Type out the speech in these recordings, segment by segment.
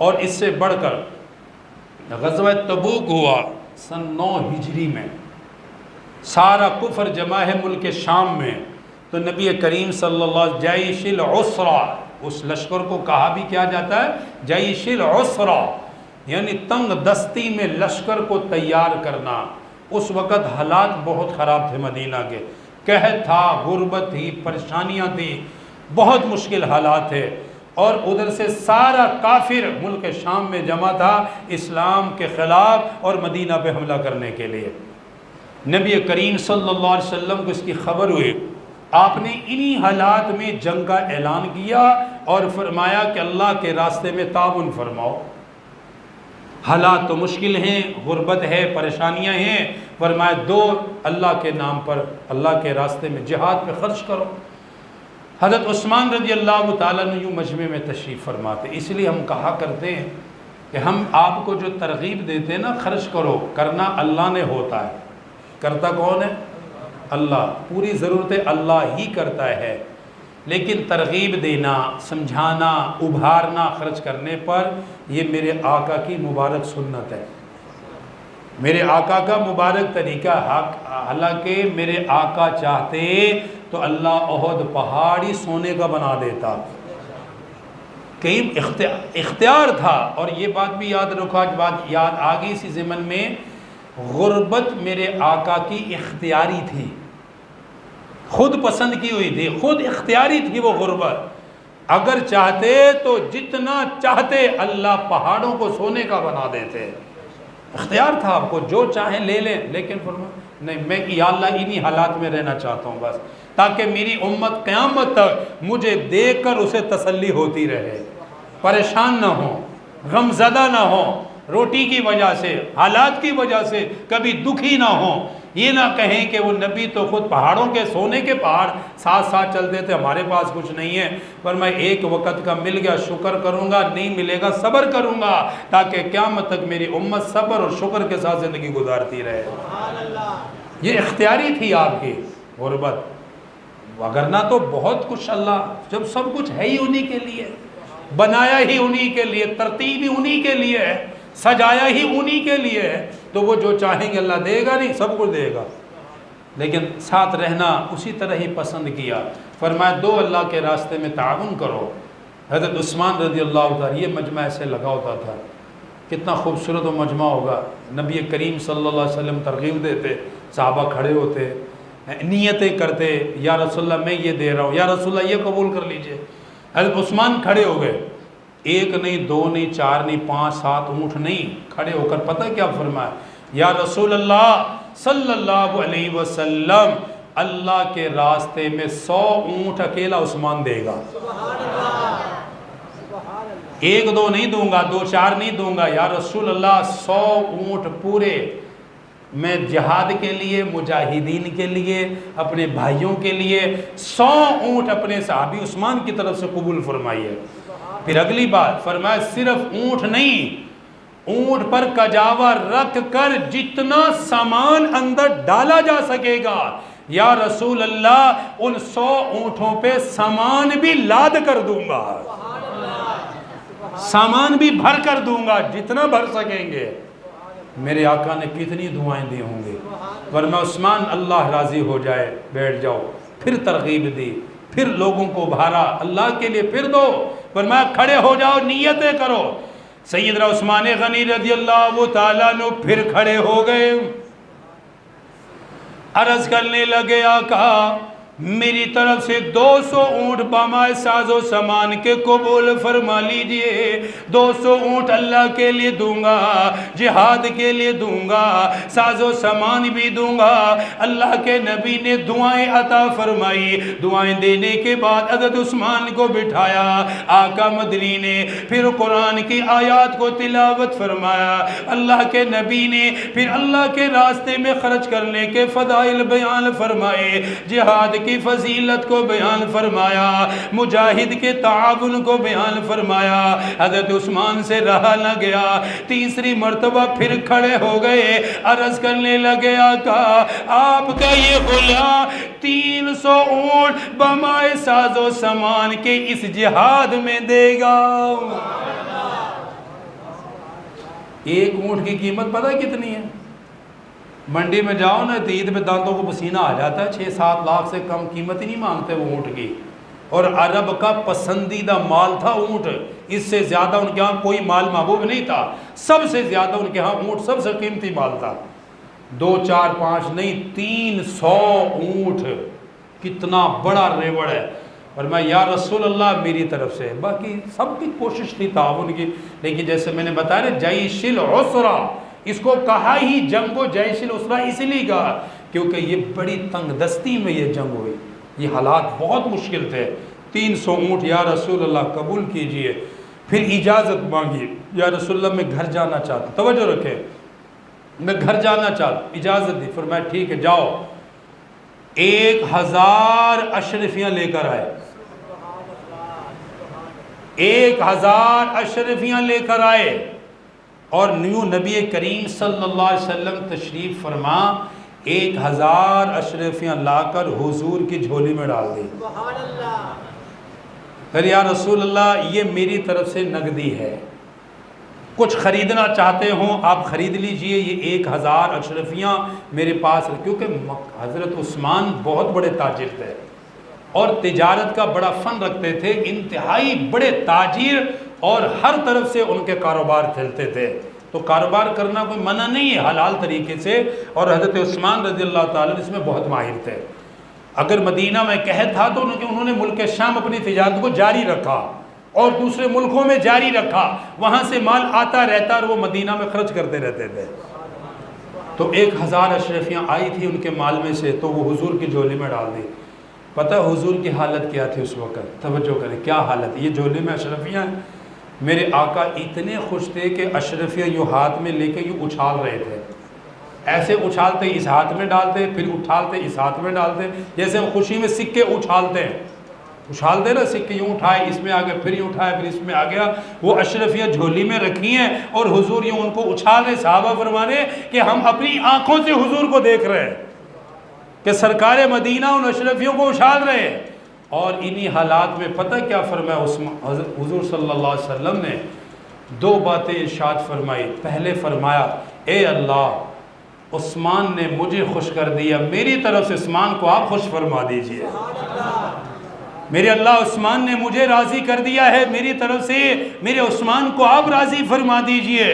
اور اس سے بڑھ کر غزوہ تبوک ہوا سن 9 ہجری میں، سارا کفر جمع ہے ملک شام میں، تو نبی کریم صلی اللہ علیہ وسلم جیش العسرہ، اس لشکر کو کہا بھی کیا جاتا ہے جیش العسرہ، یعنی تنگ دستی میں لشکر کو تیار کرنا۔ اس وقت حالات بہت خراب تھے مدینہ کے، قحط تھا، غربت تھی، پریشانیاں تھی، بہت مشکل حالات تھے، اور ادھر سے سارا کافر ملک شام میں جمع تھا اسلام کے خلاف اور مدینہ پہ حملہ کرنے کے لیے۔ نبی کریم صلی اللہ علیہ وسلم کو اس کی خبر ہوئی، آپ نے انہی حالات میں جنگ کا اعلان کیا اور فرمایا کہ اللہ کے راستے میں تعاون فرماؤ، حالات تو مشکل ہیں، غربت ہے، پریشانیاں ہیں، فرمایا دو اللہ کے نام پر اللہ کے راستے میں جہاد پہ خرچ کرو۔ حضرت عثمان رضی اللہ تعالیٰ نے یوں مجمع میں تشریف فرماتے، اس لیے ہم کہا کرتے ہیں کہ ہم آپ کو جو ترغیب دیتے ہیں نا خرچ کرو، کرنا اللہ نے ہوتا ہے، کرتا کون ہے؟ اللہ، پوری ضرورتیں اللہ ہی کرتا ہے، لیکن ترغیب دینا، سمجھانا، ابھارنا خرچ کرنے پر یہ میرے آقا کی مبارک سنت ہے، میرے آقا کا مبارک طریقہ۔ حالانکہ میرے آقا چاہتے تو اللہ احد پہاڑی سونے کا بنا دیتا، کئی اختیار تھا۔ اور یہ بات بھی یاد رکھو، آج بات یاد آ گئی اسی ضمن میں، غربت میرے آقا کی اختیاری تھی، خود پسند کی ہوئی تھی، خود اختیاری تھی وہ غربت۔ اگر چاہتے تو جتنا چاہتے اللہ پہاڑوں کو سونے کا بنا دیتے، اختیار تھا آپ کو، جو چاہیں لے لیں، لیکن فرمایا نہیں، میں یا اللہ انہی حالات میں رہنا چاہتا ہوں بس، تاکہ میری امت قیامت تک مجھے دیکھ کر اسے تسلی ہوتی رہے، پریشان نہ ہو، غم زدہ نہ ہو، روٹی کی وجہ سے، حالات کی وجہ سے کبھی دکھی نہ ہو، یہ نہ کہیں کہ وہ نبی تو خود پہاڑوں کے سونے کے پہاڑ ساتھ ساتھ چلتے تھے، ہمارے پاس کچھ نہیں ہے، پر میں ایک وقت کا مل گیا شکر کروں گا، نہیں ملے گا صبر کروں گا، تاکہ قیامت تک میری امت صبر اور شکر کے ساتھ زندگی گزارتی رہے۔ یہ اختیاری تھی آپ کی غربت، وگرنہ تو بہت کچھ اللہ، جب سب کچھ ہے ہی انہی کے لیے، بنایا ہی انہی کے لیے، ترتیب ہی انہی کے لیے ہے، سجایا ہی انہی کے لیے ہے، تو وہ جو چاہیں گے اللہ دے گا نہیں، سب کچھ دے گا، لیکن ساتھ رہنا اسی طرح ہی پسند کیا۔ فرمایا دو اللہ کے راستے میں تعاون کرو۔ حضرت عثمان رضی اللہ تعالیٰ، یہ مجمع ایسے لگا ہوتا تھا، کتنا خوبصورت و مجمع ہوگا، نبی کریم صلی اللہ علیہ وسلم ترغیب دیتے، صحابہ کھڑے ہوتے، نیتیں کرتے، یا رسول اللہ میں یہ دے رہا ہوں، یا رسول اللہ یہ قبول کر لیجئے۔ حضرت عثمان کھڑے ہو گئے، ایک نہیں، دو نہیں، چار نہیں، 5 7 اونٹ نہیں، کھڑے ہو کر پتہ کیا فرمایا؟ یا رسول اللہ صلی اللہ علیہ وسلم، اللہ کے راستے میں 100 اونٹ اکیلا عثمان دے گا، ایک دو نہیں دوں گا، 2 4 نہیں دوں گا، یا رسول اللہ 100 اونٹ پورے میں جہاد کے لیے، مجاہدین کے لیے، اپنے بھائیوں کے لیے 100 اونٹ اپنے صحابی عثمان کی طرف سے قبول فرمائیے۔ پھر اگلی بات فرمایا صرف اونٹ نہیں، اونٹ پر کجاوا رکھ کر جتنا سامان اندر ڈالا جا سکے گا، یا رسول اللہ ان 100 اونٹوں پہ سامان بھی لاد کر دوں گا، سامان بھی بھر کر دوں گا، جتنا بھر سکیں گے۔ میرے آقا نے کتنی دعائیں دی ہوں گی، ورنہ عثمان اللہ راضی ہو جائے بیٹھ جاؤ، پھر ترغیب دی، پھر لوگوں کو بھارا اللہ کے لیے، پھر دو، فرمایا کھڑے ہو جاؤ، نیتیں کرو۔ سیدنا عثمان غنی رضی اللہ تعالیٰ عنہ پھر کھڑے ہو گئے، عرض کرنے لگے آقا میری طرف سے 200 اونٹ بامائے ساز و سامان کے قبول فرما لیجئے، 200 اونٹ اللہ کے لیے دوں گا، جہاد کے لیے دوں گا، ساز و سامان بھی دوں گا۔ اللہ کے نبی نے دعائیں عطا فرمائی، دعائیں دینے کے بعد حضرت عثمان کو بٹھایا، آقا مدنی نے پھر قرآن کی آیات کو تلاوت فرمایا، اللہ کے نبی نے پھر اللہ کے راستے میں خرچ کرنے کے فضائل بیان فرمائے، جہاد کی فضیلت کو بیان فرمایا، مجاہد کے تعاون کو بیان فرمایا۔ حضرت عثمان سے رہا نہ گیا، تیسری مرتبہ پھر کھڑے ہو گئے، عرض کرنے لگے آقا آپ کا یہ غلام 300 اونٹ بمائے ساز و سامان کے اس جہاد میں دے گا۔ ایک اونٹ کی قیمت پتہ کتنی ہے؟ منڈی میں جاؤ نا تو عید پہ دانتوں کو پسینہ آ جاتا ہے، 6-7 لاکھ سے کم قیمت ہی نہیں مانگتے وہ اونٹ کی. اور عرب کا پسندیدہ مال تھا اونٹ، اس سے زیادہ ان کے ہاں کوئی مال محبوب نہیں تھا، سب سے زیادہ ان کے ہاں اونٹ سب سے قیمتی مال تھا. 2 4 5 نہیں 300 اونٹ، کتنا بڑا ریوڑ ہے. اور میں یا رسول اللہ میری طرف سے، باقی سب کی کوشش تھی تعاون کی، لیکن جیسے میں نے بتایا نا جیش العسرہ، اس کو کہا ہی جنگ کو جیش العسرہ اس لیے کہا کیونکہ یہ بڑی تنگ دستی میں یہ جنگ ہوئی، یہ حالات بہت مشکل تھے. 300 اونٹ یا رسول اللہ قبول کیجئے. پھر اجازت مانگی، یا رسول اللہ میں گھر جانا چاہتا ہوں، توجہ رکھیں، میں گھر جانا چاہتا ہوں. اجازت دی، فرمایا ٹھیک ہے جاؤ. 1000 اشرفیاں لے کر آئے، 1000 اشرفیاں لے کر آئے. اور نیو نبی کریم صلی اللہ علیہ وسلم تشریف فرما 1000 اشرفیاں لا کر حضور کی جھولی میں ڈال دی. پھر یا رسول اللہ یہ میری طرف سے نقدی ہے، کچھ خریدنا چاہتے ہوں آپ خرید لیجئے، یہ 1000 اشرفیاں میرے پاس، کیونکہ حضرت عثمان بہت بڑے تاجر تھے اور تجارت کا بڑا فن رکھتے تھے، انتہائی بڑے تاجر، اور ہر طرف سے ان کے کاروبار پھیلتے تھے. تو کاروبار کرنا کوئی منع نہیں ہے حلال طریقے سے، اور حضرت عثمان رضی اللہ تعالیٰ اس میں بہت ماہر تھے. اگر مدینہ میں قحط تھا تو انہوں نے ملک شام اپنی تجارت کو جاری رکھا اور دوسرے ملکوں میں جاری رکھا، وہاں سے مال آتا رہتا اور وہ مدینہ میں خرچ کرتے رہتے تھے. تو 1000 اشرفیاں آئی تھی ان کے مال میں سے، تو وہ حضور کی جھولی میں ڈال دی. پتہ حضور کی حالت کیا تھی اس وقت؟ توجہ کریں کیا حالت، یہ جھولی میں اشرفیاں ہیں. میرے آقا اتنے خوش تھے کہ اشرفیاں یوں ہاتھ میں لے کے یوں اچھال رہے تھے، ایسے اچھالتے اس ہاتھ میں ڈالتے، پھر اٹھالتے اس ہاتھ میں ڈالتے، جیسے ہم خوشی میں سکے اچھالتے ہیں، اچھالتے نا سکے، یوں اٹھائے اس میں آگے، پھر یوں اٹھائے پھر اس میں آ گیا. وہ اشرفیاں جھولی میں رکھی ہیں اور حضور یوں ان کو اچھال رہے. صحابہ فرمانے کہ ہم اپنی آنکھوں سے حضور کو دیکھ رہے ہیں کہ سرکار مدینہ ان اشرفیوں کو اچھال رہے ہیں. اور انہی حالات میں پتہ کیا فرمایا حضور صلی اللہ علیہ وسلم نے؟ 2 باتیں ارشاد فرمائی. پہلے فرمایا اے اللہ عثمان نے مجھے خوش کر دیا، میری طرف سے عثمان کو آپ خوش فرما دیجئے. میرے اللہ عثمان نے مجھے راضی کر دیا ہے، میری طرف سے میرے عثمان کو آپ راضی فرما دیجئے.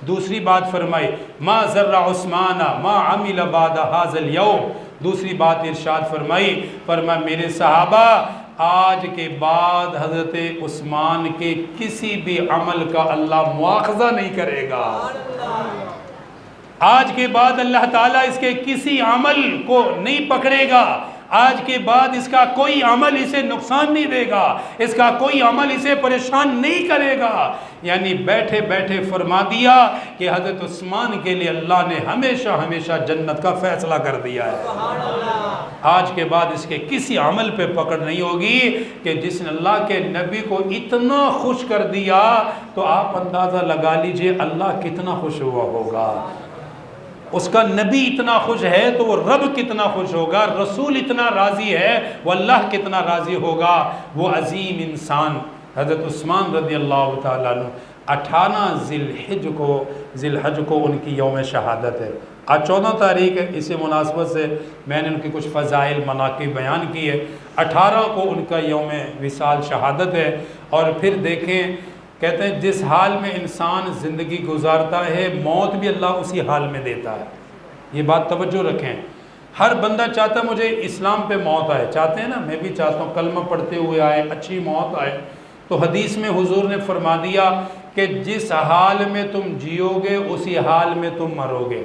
دوسری بات فرمائی ما ذر عثمان ما عمل بعد هذا اليوم. دوسری بات ارشاد فرمائی میرے صحابہ آج کے بعد حضرت عثمان کے کسی بھی عمل کا اللہ مواخذہ نہیں کرے گا. آج کے بعد اللہ تعالیٰ اس کے کسی عمل کو نہیں پکڑے گا، آج کے بعد اس کا کوئی عمل اسے نقصان نہیں دے گا، اس کا کوئی عمل اسے پریشان نہیں کرے گا. یعنی بیٹھے بیٹھے فرما دیا کہ حضرت عثمان کے لیے اللہ نے ہمیشہ ہمیشہ جنت کا فیصلہ کر دیا ہے. آج کے بعد اس کے کسی عمل پہ پکڑ نہیں ہوگی کہ جس نے اللہ کے نبی کو اتنا خوش کر دیا تو آپ اندازہ لگا لیجئے اللہ کتنا خوش ہوا ہوگا. اس کا نبی اتنا خوش ہے تو وہ رب کتنا خوش ہوگا، رسول اتنا راضی ہے وہ اللہ کتنا راضی ہوگا. وہ عظیم انسان حضرت عثمان رضی اللہ تعالیٰ عنہ 18 ذی الحج کو ان کی یوم شہادت ہے. آج 14 تاریخ ہے، اسی مناسبت سے میں نے ان کی کچھ فضائل مناقب بیان کی ہے. 18 کو ان کا یوم وصال شہادت ہے. اور پھر دیکھیں کہتے ہیں جس حال میں انسان زندگی گزارتا ہے موت بھی اللہ اسی حال میں دیتا ہے. یہ بات توجہ رکھیں. ہر بندہ چاہتا ہے مجھے اسلام پہ موت آئے، چاہتے ہیں نا، میں بھی چاہتا ہوں کلمہ پڑھتے ہوئے آئے، اچھی موت آئے. تو حدیث میں حضور نے فرما دیا کہ جس حال میں تم جیو گے اسی حال میں تم مرو گے،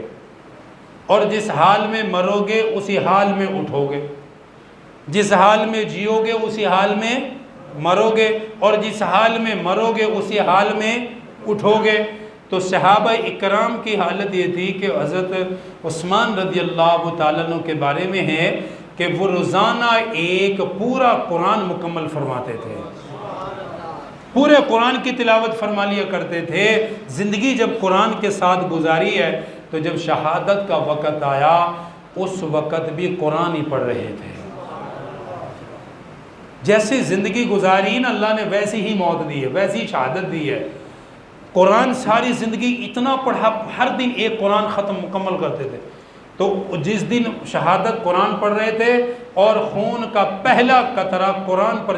اور جس حال میں مرو گے اسی حال میں اٹھو گے. جس حال میں جیو گے اسی حال میں مرو گے، اور جس حال میں مرو گے اسی حال میں اٹھو گے. تو صحابہ اکرام کی حالت یہ تھی کہ حضرت عثمان رضی اللہ تعالیٰ عنہ کے بارے میں ہے کہ وہ روزانہ ایک پورا قرآن مکمل فرماتے تھے، پورے قرآن کی تلاوت فرما لیا کرتے تھے. زندگی جب قرآن کے ساتھ گزاری ہے تو جب شہادت کا وقت آیا اس وقت بھی قرآن ہی پڑھ رہے تھے. جیسے زندگی گزاری نا اللہ نے ویسی ہی موت دی ہے، ویسی شہادت دی ہے. قرآن ساری زندگی اتنا پڑھا، ہر دن ایک قرآن ختم مکمل کرتے تھے. تو جس دن شہادت قرآن پڑھ رہے تھے اور خون کا پہلا قطرہ قرآن پر